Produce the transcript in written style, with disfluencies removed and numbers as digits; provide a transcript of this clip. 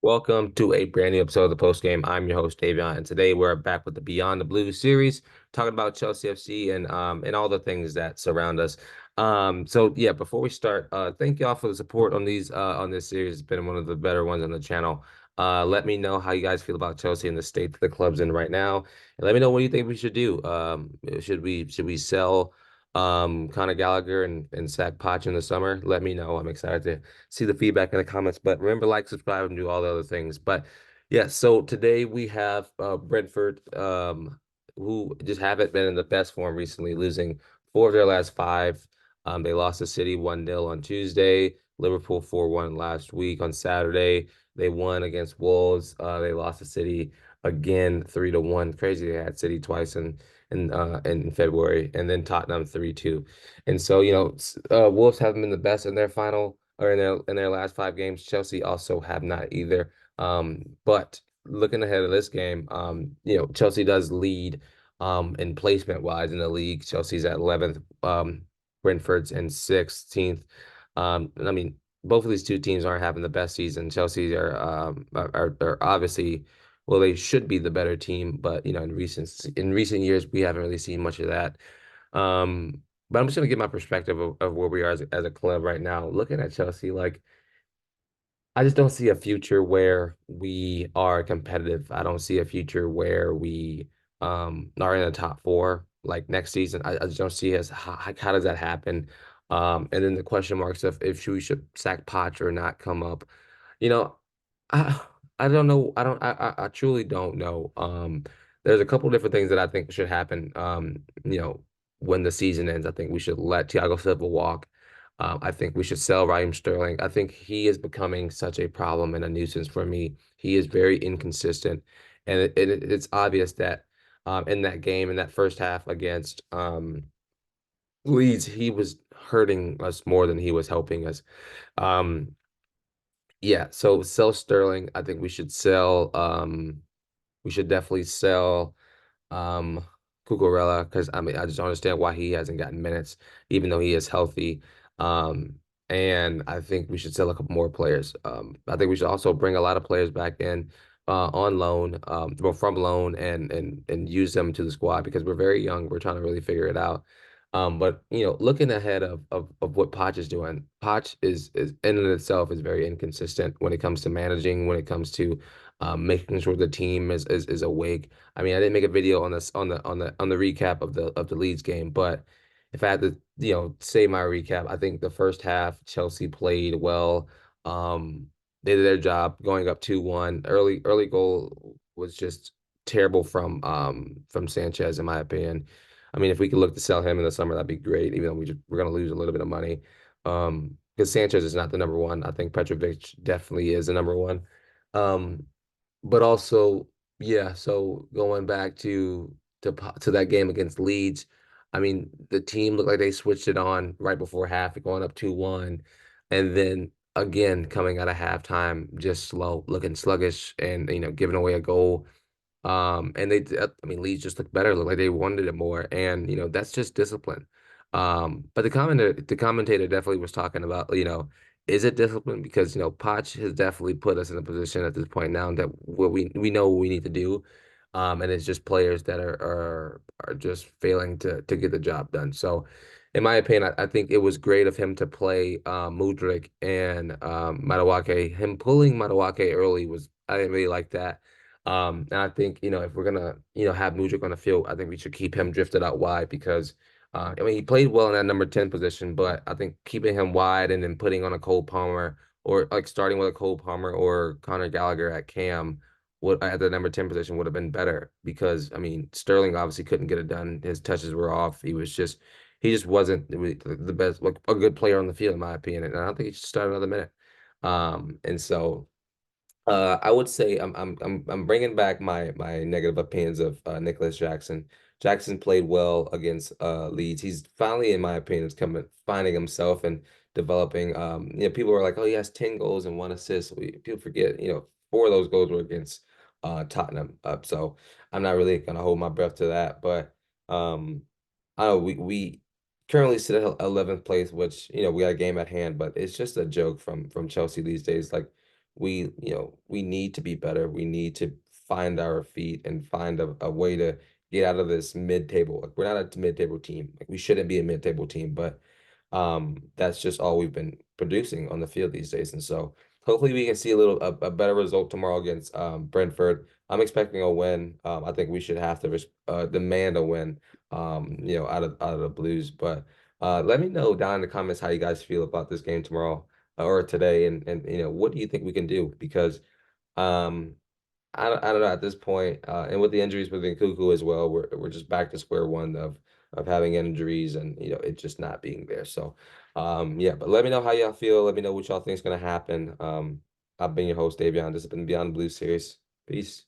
Welcome to a brand new episode of the Post Game. I'm your host Davion, and today we're back with the Beyond the Blue series, talking about Chelsea FC and all the things that surround us. So yeah, before we start, thank y'all for the support on these on this series. It's been one of the better ones on the channel. Let me know how you guys feel about Chelsea and the state that the club's in right now, and let me know what you think we should do. Should we sell Conor Gallagher and sack Poch in the summer? Let me know. I'm excited to see the feedback in the comments. But remember, like, subscribe, and do all the other things. But yeah, so today we have Brentford, who just haven't been in the best form recently, losing four of their last five. They lost to City 1-0 on Tuesday, Liverpool 4-1 last week on Saturday. They won against Wolves. They lost to City again 3-1. Crazy they had City twice in February, and then Tottenham 3-2. And so, Wolves haven't been the best in their final or in their last five games. Chelsea also have not either. But looking ahead of this game, Chelsea does lead in placement wise in the league. Chelsea's at 11th, Brentford's in 16th. And I mean, both of these two teams aren't having the best season. Chelsea are obviously, well, they should be the better team, but in recent years we haven't really seen much of that. But I'm just gonna get my perspective of where we are as a club right now. Looking at Chelsea, like, I just don't see a future where we are competitive. I don't see a future where we are in the top four like next season. I just don't see as how does that happen? And then the question marks of if we should sack Poch or not come up. You know, I I don't know. I truly don't know. There's a couple different things that I think should happen. When the season ends, I think we should let Thiago Silva walk. I think we should sell Raheem Sterling. I think he is becoming such a problem and a nuisance for me. He is very inconsistent, and it's obvious that in that game, in that first half against Leeds, he was hurting us more than he was helping us. Um, yeah, so sell Sterling. I think we should sell. We should definitely sell um Cucurella because I mean I just don't understand why he hasn't gotten minutes, even though he is healthy. Um, and I think we should sell a couple more players. I think we should also bring a lot of players back in on loan, well, from loan and use them to the squad because we're very young. We're trying to really figure it out. But looking ahead of what Poch is doing, Poch is in and itself is very inconsistent when it comes to managing, when it comes to making sure the team is awake. I mean, I didn't make a video on this on the recap of the Leeds game, but if I had to, say my recap, I think the first half Chelsea played well. Um, they did their job going up 2-1. Early goal was just terrible from Sanchez, in my opinion. I mean, if we could look to sell him in the summer, that'd be great, even though we're gonna lose a little bit of money. Because Sanchez is not the number one. I think Petrovic definitely is the number one. Um, but also, yeah, so going back to that game against Leeds, I mean, the team looked like they switched it on right before half, going up 2-1, and then again coming out of halftime just slow, looking sluggish, and giving away a goal. And I mean, Leeds just looked better, looked like they wanted it more, and that's just discipline. But the commentator definitely was talking about, is it discipline? Because Poch has definitely put us in a position at this point now that where we know what we need to do, and it's just players that are just failing to get the job done. So, in my opinion, I think it was great of him to play Mudryk and Madueke. Him pulling Madueke early was I didn't really like that. And I think, if we're gonna, have Mudryk on the field, I think we should keep him drifted out wide because I mean he played well in that number 10 position, but I think keeping him wide and then putting on a Cole Palmer or like starting with a Cole Palmer or Conor Gallagher at Cam would at the number 10 position would have been better because I mean Sterling obviously couldn't get it done. His touches were off. He just wasn't the best, like a good player on the field, in my opinion. And I don't think he should start another minute. And so I would say I'm bringing back my negative opinions of Nicholas Jackson. Jackson played well against Leeds. He's finally, in my opinion, is coming finding himself and developing. People were like, "Oh, he has 10 goals and one assist." People forget, four of those goals were against Tottenham. So I'm not really gonna hold my breath to that. But um, I don't know. We currently sit at 11th place, which we got a game at hand, but it's just a joke from Chelsea these days. Like we need to be better. We need to find our feet and find a way to get out of this mid-table. Like we're not a mid-table team. Like we shouldn't be a mid-table team, but that's just all we've been producing on the field these days. And so hopefully we can see a better result tomorrow against Brentford. I'm expecting a win. I think we should have to demand a win, out of the Blues. But let me know down in the comments how you guys feel about this game tomorrow or today, and what do you think we can do? Because um, I don't know at this point, and with the injuries within Cuckoo as well, we're just back to square one of having injuries and it just not being there. So, yeah. But let me know how y'all feel. Let me know what y'all think is gonna happen. I've been your host, Davion. This has been Beyond the Blue series. Peace.